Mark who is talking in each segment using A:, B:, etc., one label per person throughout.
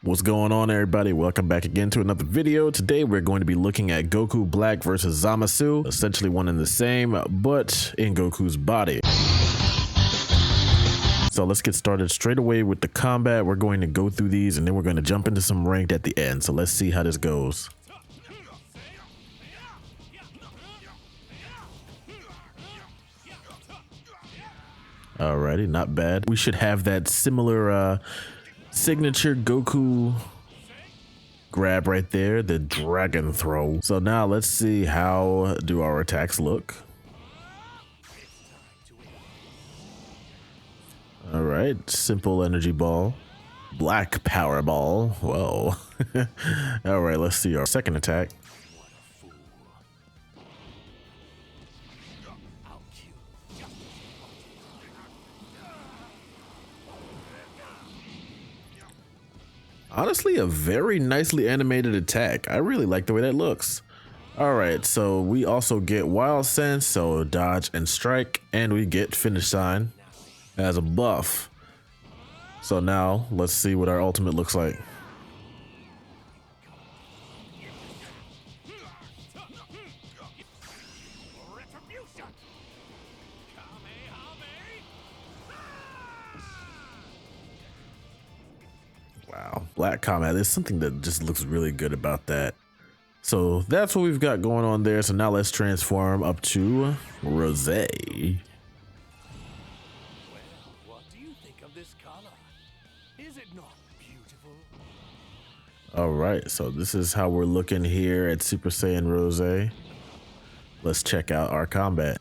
A: What's going on, everybody? Welcome back again to another video. Today we're going to be looking at Goku Black versus Zamasu, essentially one and the same, but in Goku's body. So let's get started straight away with the combat. We're going to go through these and then we're going to jump into some ranked at the end. So let's see how this goes. Alrighty, not bad. We should have that similar signature Goku grab right there, the dragon throw. So now let's see how do our attacks look. All right, simple energy ball, black power ball. Whoa. All right, let's see our second attack. Honestly, a very nicely animated attack. I really like the way that looks. All right, so we also get wild sense, so dodge and strike, and we get finish sign as a buff. So now let's see what our ultimate looks like. Wow, black combat. There's something that just looks really good about that. So that's what we've got going on there. So now let's transform up to rosé.
B: Well, what do you think of this color? Is it not beautiful?
A: All right, so this is how we're looking here at Super Saiyan Rosé. Let's check out our combat.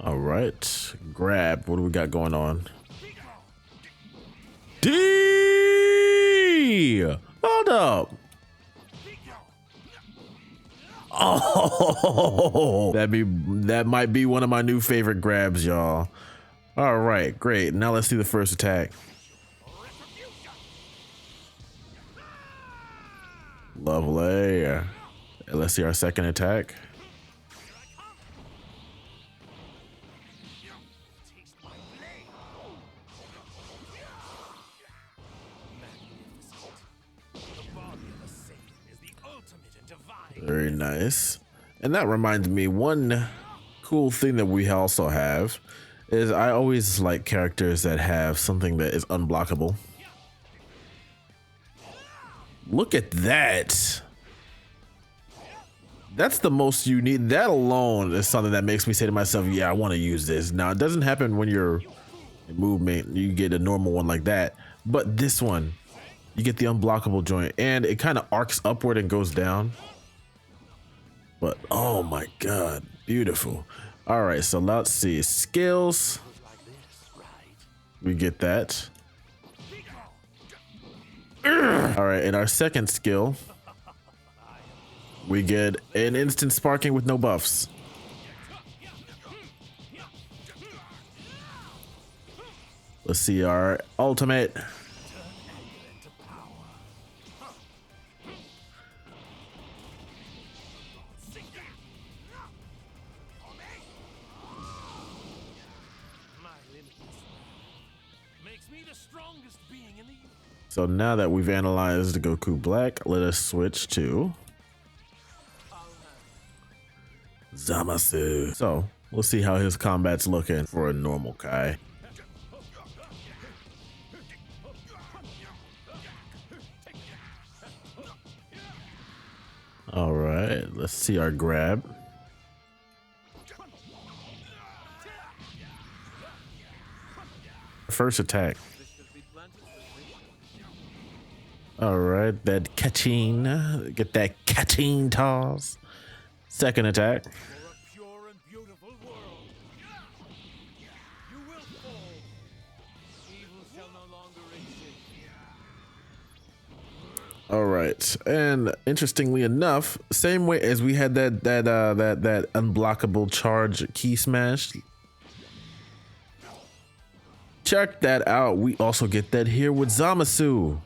A: All right, grab. What do we got going on? D! Hold up. Oh, that might be one of my new favorite grabs, y'all. All right, great. Now let's see the first attack. Lovely. And let's see our second attack. Very nice. And that reminds me, one cool thing that we also have is I always like characters that have something that is unblockable. Look at that. That's the most unique. That alone is something that makes me say to myself, yeah, I want to use this. Now, it doesn't happen when you're in movement. You get a normal one like that. But this one, you get the unblockable joint and it kind of arcs upward and goes down. But oh my God, beautiful. All right, so let's see skills. We get that. All right, in our second skill, we get an instant sparking with no buffs. Let's see our ultimate. So now that we've analyzed Goku Black, let us switch to Zamasu. So we'll see how his combat's looking for a normal Kai. All right, let's see our grab. First attack. All right, that catching, get that catching toss. Second attack. All right, and interestingly enough, same way as we had that unblockable charge key smash. Check that out. We also get that here with Zamasu.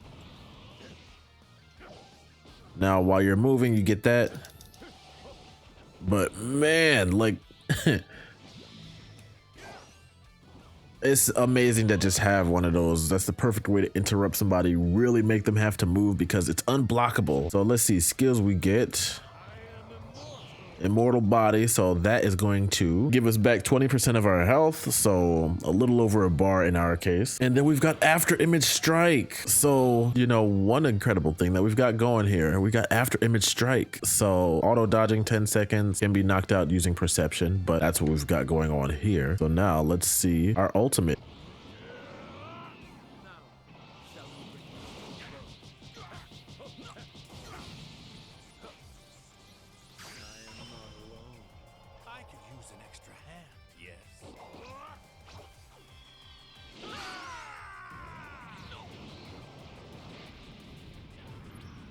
A: Now, while you're moving, you get that. But man, like It's amazing to just have one of those. That's the perfect way to interrupt somebody, really make them have to move because it's unblockable. So let's see, skills we get. Immortal body, so that is going to give us back 20% of our health, so a little over a bar in our case. And then we've got after image strike. So, you know, one incredible thing that we've got going here, we got after image strike. So auto dodging 10 seconds, can be knocked out using perception, but that's what we've got going on here. So now let's see our ultimate.
B: I could use an extra hand, yes.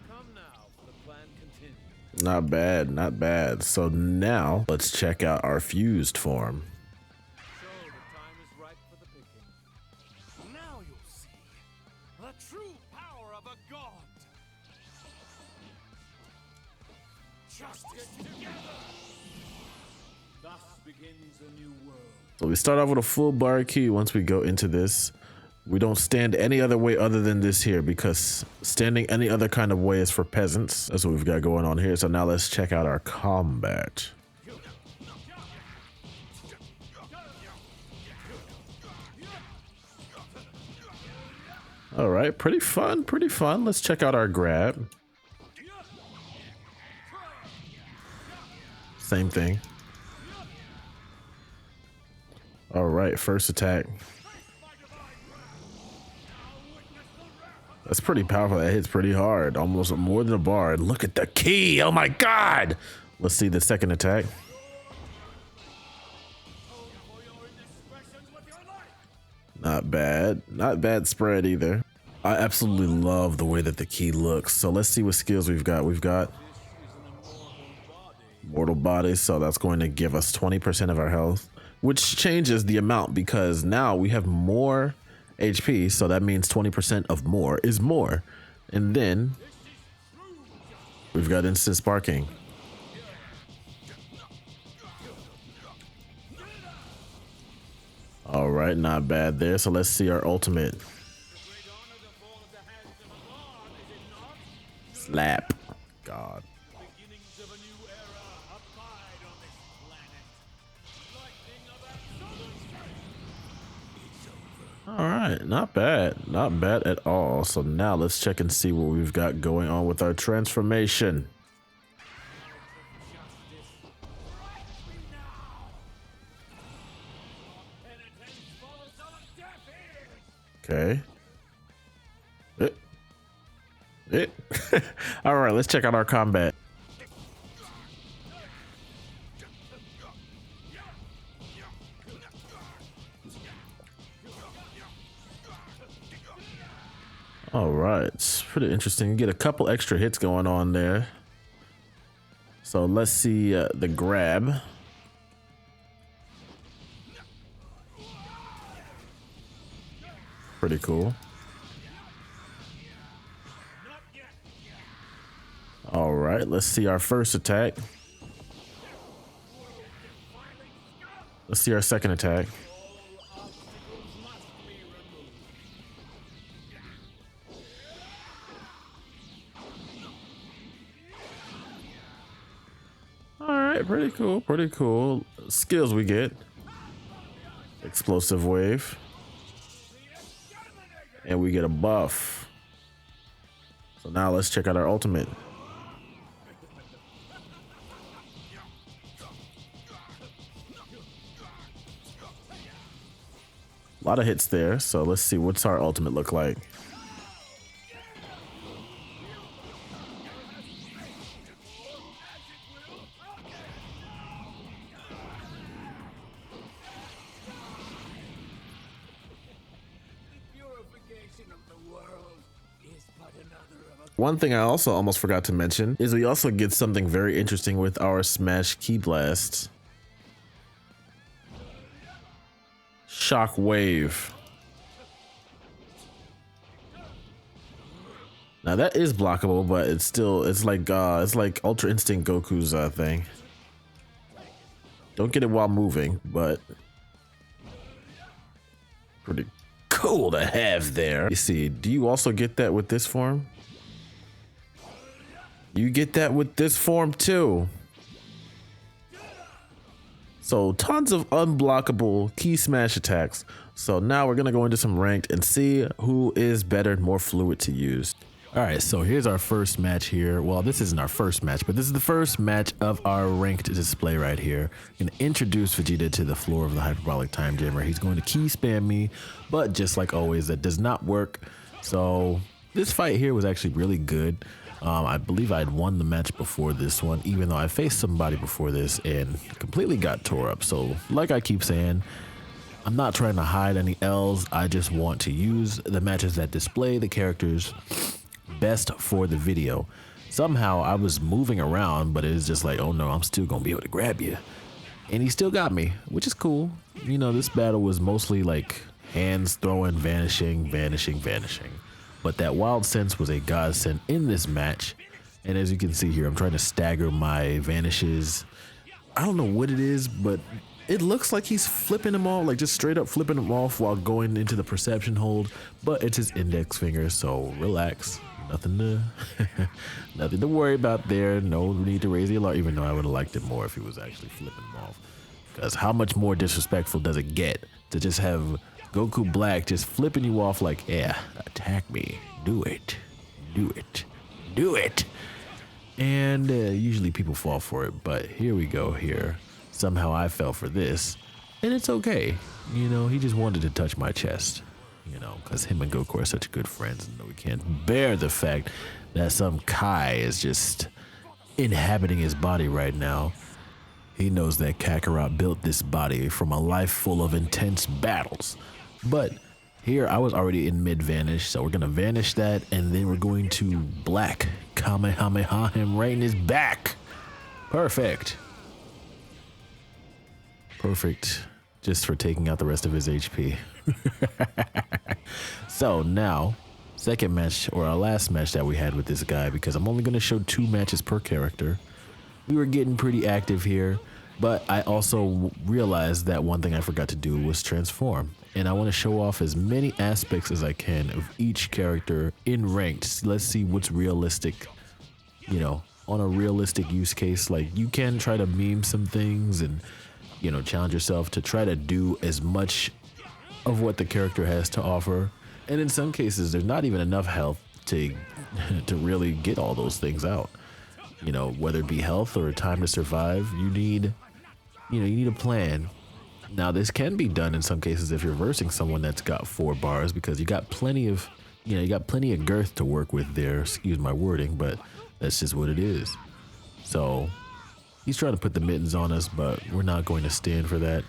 B: Come now, the plan continues.
A: Not bad, not bad. So now let's check out our fused form.
B: So the time is ripe for the picking. Now you'll see the true power of a god. Justice together. Thus begins a new world.
A: So we start off with a full bar key. Once we go into this, we don't stand any other way other than this here, because standing any other kind of way is for peasants. That's what we've got going on here. So now let's check out our combat. All right, pretty fun, pretty fun. Let's check out our grab. Same thing. All right, first attack. That's pretty powerful. That hits pretty hard, almost more than a bar. Look at the key. Oh my God. Let's see the second attack. Not bad. Not bad spread either. I absolutely love the way that the key looks. So let's see what skills we've got. We've got mortal body. So that's going to give us 20% of our health, which changes the amount because now we have more HP. So that means 20% of more is more. And then we've got instant sparking. All right, not bad there. So let's see our ultimate. Slap. God. All right, not bad. Not bad at all. So now let's check and see what we've got going on with our transformation. Okay. All right, let's check out our combat. All right, it's pretty interesting. You get a couple extra hits going on there. So let's see the grab. Pretty cool. All right, let's see our first attack. Let's see our second attack. All right, pretty cool, pretty cool. Skills we get. Explosive wave. And we get a buff. So now let's check out our ultimate. A lot of hits there. So let's see what's our ultimate look like. One thing I also almost forgot to mention is we also get something very interesting with our Smash Key Blast. Shock Wave. Now that is blockable, but it's still, it's like Ultra Instinct Goku's thing. Don't get it while moving, but Pretty cool to have there. You see, do you also get that with this form? You get that with this form too. So tons of unblockable key smash attacks. So now we're gonna go into some ranked and see who is better and more fluid to use. All right, so here's our first match here. Well, this isn't our first match, but this is the first match of our ranked display right here. I'm gonna introduce Vegeta to the floor of the hyperbolic time jammer. He's going to key spam me, but just like always, that does not work. So this fight here was actually really good. I believe I'd won the match before this one, even though I faced somebody before this and completely got tore up. So like I keep saying, I'm not trying to hide any L's. I just want to use the matches that display the characters best for the video. Somehow I was moving around, but it was just like, oh no, I'm still gonna be able to grab you. And he still got me, which is cool. You know, this battle was mostly like hands throwing, vanishing, vanishing, vanishing. But that wild sense was a godsend in this match. And as you can see here, I'm trying to stagger my vanishes. I don't know what it is, but it looks like he's flipping them off, like just straight up flipping them off while going into the perception hold. But it's his index finger, so relax. Nothing to worry about there. No need to raise the alarm, even though I would have liked it more if he was actually flipping them off. Because how much more disrespectful does it get to just have Goku Black just flipping you off like, yeah, attack me, do it, do it, do it. And usually people fall for it, but here we go here. Somehow I fell for this, and it's okay. You know, he just wanted to touch my chest, you know, because him and Goku are such good friends, and we can't bear the fact that some Kai is just inhabiting his body right now. He knows that Kakarot built this body from a life full of intense battles. But here I was already in mid vanish, so we're gonna vanish that, and then we're going to Black Kamehameha him right in his back. Perfect. Perfect. Just for taking out the rest of his HP. So now, second match, or our last match that we had with this guy, because I'm only gonna show 2 matches per character. We were getting pretty active here, but I also realized that one thing I forgot to do was transform. And I want to show off as many aspects as I can of each character in ranked. Let's see what's realistic, you know, on a realistic use case. Like, you can try to meme some things and, you know, challenge yourself to try to do as much of what the character has to offer. And in some cases, there's not even enough health to really get all those things out. You know, whether it be health or time to survive, you need a plan. Now, this can be done in some cases if you're versing someone that's got 4 bars, because you got plenty of girth to work with there. Excuse my wording, but that's just what it is. So he's trying to put the mittens on us, but we're not going to stand for that.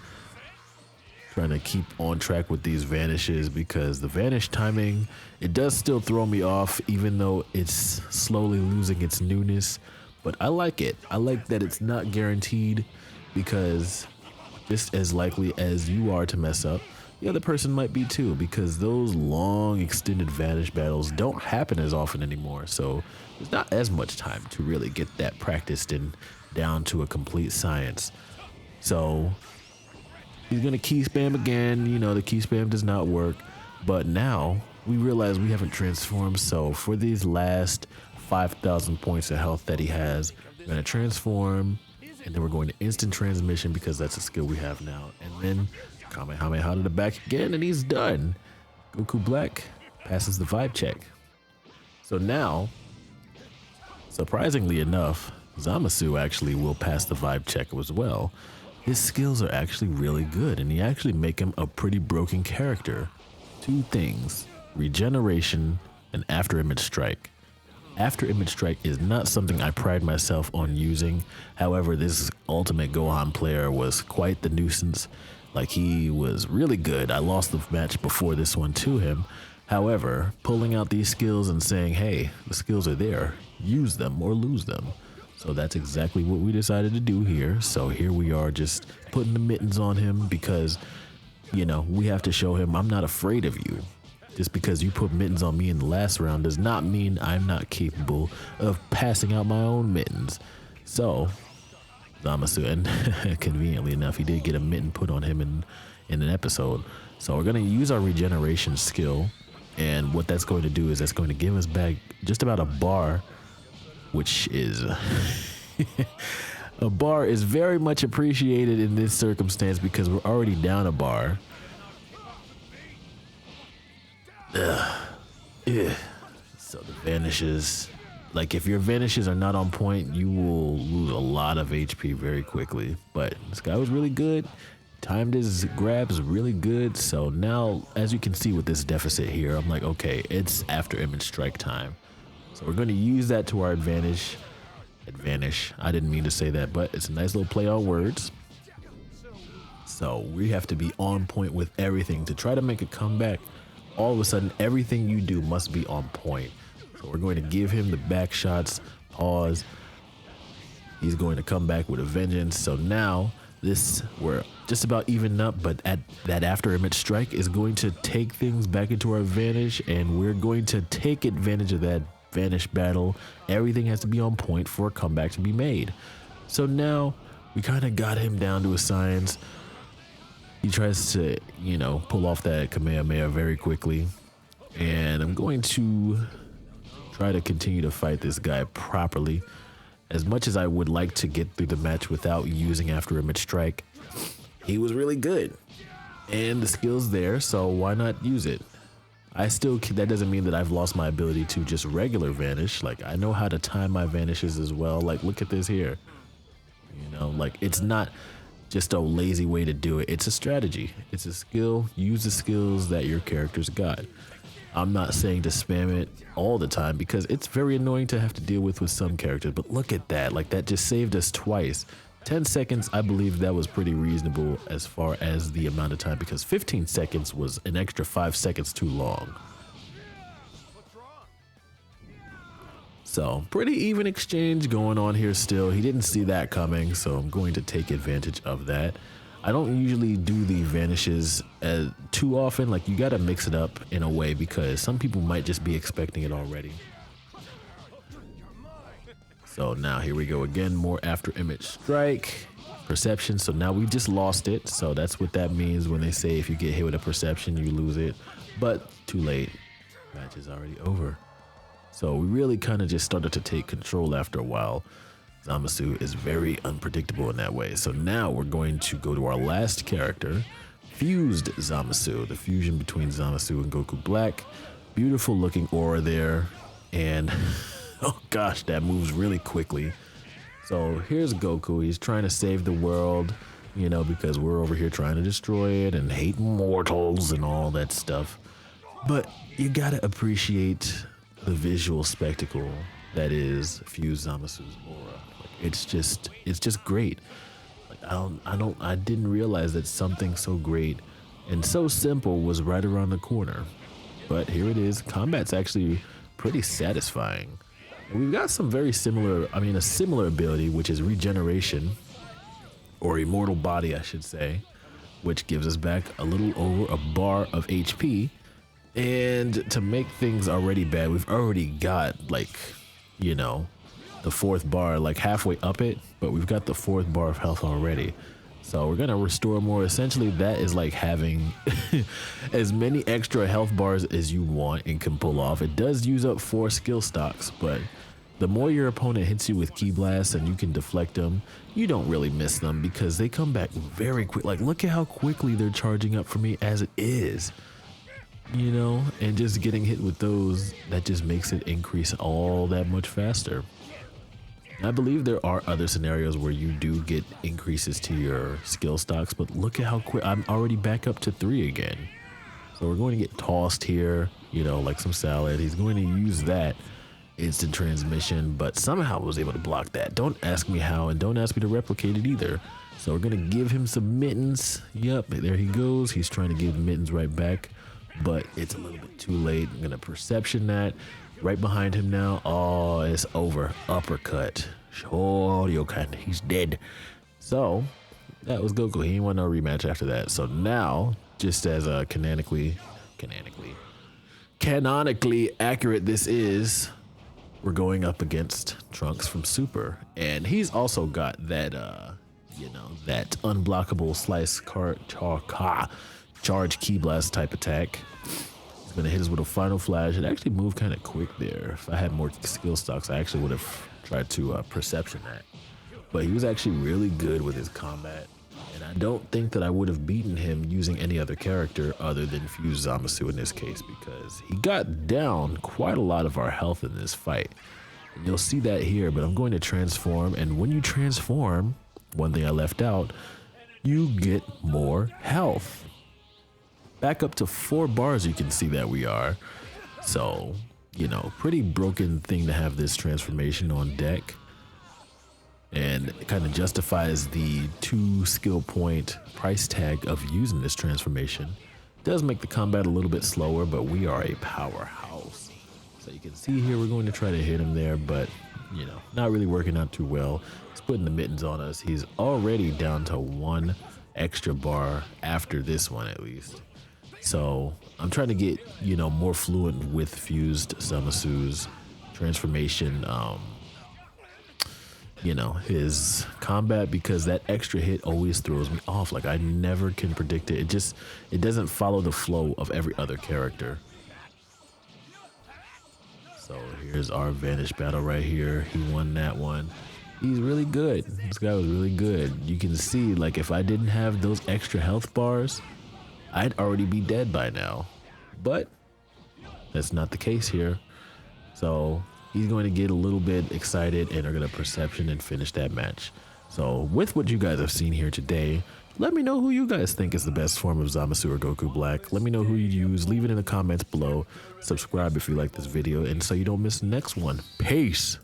A: Trying to keep on track with these vanishes, because the vanish timing, it does still throw me off, even though it's slowly losing its newness. But I like it. I like that it's not guaranteed, because just as likely as you are to mess up, the other person might be too, because those long extended vanish battles don't happen as often anymore. So there's not as much time to really get that practiced and down to a complete science. So he's gonna key spam again. You know, the key spam does not work, but now we realize we haven't transformed. So for these last 5,000 points of health that he has, we're gonna transform, and then we're going to instant transmission, because that's a skill we have now. And then Kamehameha to the back again, and he's done. Goku Black passes the vibe check. So now, surprisingly enough, Zamasu actually will pass the vibe check as well. His skills are actually really good, and he actually make him a pretty broken character. 2 things: regeneration and after image strike. After image strike is not something I pride myself on using. However, this Ultimate Gohan player was quite the nuisance. Like, he was really good. I lost the match before this one to him. However, pulling out these skills and saying, hey, the skills are there, use them or lose them. So that's exactly what we decided to do here. So here we are, just putting the mittens on him, because, you know, we have to show him I'm not afraid of you. Just because you put mittens on me in the last round does not mean I'm not capable of passing out my own mittens. So Zamasu, and conveniently enough, he did get a mitten put on him in an episode. So we're gonna use our regeneration skill, and what that's going to do is that's going to give us back just about a bar, which is a bar is very much appreciated in this circumstance because we're already down a bar. Yeah. So the vanishes, like if your vanishes are not on point, you will lose a lot of HP very quickly. But this guy was really good. Timed his grabs really good. So now, as you can see with this deficit here, I'm like, okay, it's after image strike time. So we're going to use that to our advantage. I didn't mean to say that, but it's a nice little play on words. So we have to be on point with everything to try to make a comeback. All of a sudden, everything you do must be on point. So we're going to give him the back shots, pause. He's going to come back with a vengeance. So now we're just about even up, but at that after image strike is going to take things back into our advantage, and we're going to take advantage of that vanish battle. Everything has to be on point for a comeback to be made. So now we kind of got him down to a science. He tries to, pull off that Kamehameha very quickly, and I'm going to try to continue to fight this guy properly. As much as I would like to get through the match without using after image strike, he was really good and the skill's there, so why not use it? That doesn't mean that I've lost my ability to just regular vanish. Like, I know how to time my vanishes as well. Like, look at this here. Like, it's not just a lazy way to do it. It's a strategy. It's a skill. Use the skills that your character's got. I'm not saying to spam it all the time because it's very annoying to have to deal with some characters, but look at that. Like, that just saved us twice. 10 seconds, I believe that was pretty reasonable as far as the amount of time, because 15 seconds was an extra 5 seconds too long. So pretty even exchange going on here still. He didn't see that coming, so I'm going to take advantage of that. I don't usually do the vanishes too often. Like, you got to mix it up in a way because some people might just be expecting it already. So now here we go again, more after image strike, perception. So now we just lost it. So that's what that means when they say if you get hit with a perception, you lose it. But too late, match is already over. So we really kind of just started to take control after a while. Zamasu is very unpredictable in that way. So now we're going to go to our last character, Fused Zamasu, the fusion between Zamasu and Goku Black. Beautiful looking aura there. And oh gosh, that moves really quickly. So here's Goku. He's trying to save the world, because we're over here trying to destroy it and hate mortals and all that stuff. But you gotta appreciate the visual spectacle that is Fused Zamasu's aura. It's just great. Like, I didn't realize that something so great and so simple was right around the corner. But here it is. Combat's actually pretty satisfying. And we've got some very similar, a similar ability, which is regeneration, or immortal body, I should say, which gives us back a little over a bar of HP. And to make things already bad, we've already got the fourth bar, like halfway up it, but we've got the fourth bar of health already. So we're gonna restore more. Essentially, that is like having as many extra health bars as you want and can pull off. It does use up 4 skill stocks, but the more your opponent hits you with Ki Blasts and you can deflect them, you don't really miss them because they come back very quick. Like, look at how quickly they're charging up for me as it is. And just getting hit with those, that just makes it increase all that much faster. I believe there are other scenarios where you do get increases to your skill stocks, but look at how quick. I'm already back up to 3 again. So we're going to get tossed here, like some salad. He's going to use that instant transmission, but somehow I was able to block that. Don't ask me how, and don't ask me to replicate it either. So we're going to give him some mittens. Yep, there he goes. He's trying to give mittens right back, but it's a little bit too late. I'm going to perception that. Right behind him now. Oh, it's over. Uppercut. Shoryuken. He's dead. So that was Goku. He didn't want no rematch after that. So now, just as canonically accurate this is, we're going up against Trunks from Super, and he's also got that, that unblockable slice charge key blast type attack. He's gonna hit us with a final flash. It actually moved kind of quick there. If I had more skill stocks, I actually would have tried to perception that. But he was actually really good with his combat, and I don't think that I would have beaten him using any other character other than Fuse Zamasu in this case, because he got down quite a lot of our health in this fight. And you'll see that here, but I'm going to transform, and when you transform, one thing I left out, you get more health. Back up to 4 bars, you can see that we are. So, pretty broken thing to have this transformation on deck. And it kind of justifies the 2 skill point price tag of using this transformation. It does make the combat a little bit slower, but we are a powerhouse. So you can see here, we're going to try to hit him there, but not really working out too well. He's putting the mittens on us. He's already down to 1 extra bar after this one, at least. So I'm trying to get, more fluent with Fused Zamasu's transformation, his combat, because that extra hit always throws me off. Like, I never can predict it. It doesn't follow the flow of every other character. So here's our Vanish battle right here. He won that one. He's really good. This guy was really good. You can see, like, if I didn't have those extra health bars, I'd already be dead by now. But that's not the case here. So he's going to get a little bit excited and are going to perception and finish that match. So with what you guys have seen here today, let me know who you guys think is the best form of Zamasu or Goku Black. Let me know who you use. Leave it in the comments below. Subscribe if you like this video, and so you don't miss the next one. Peace.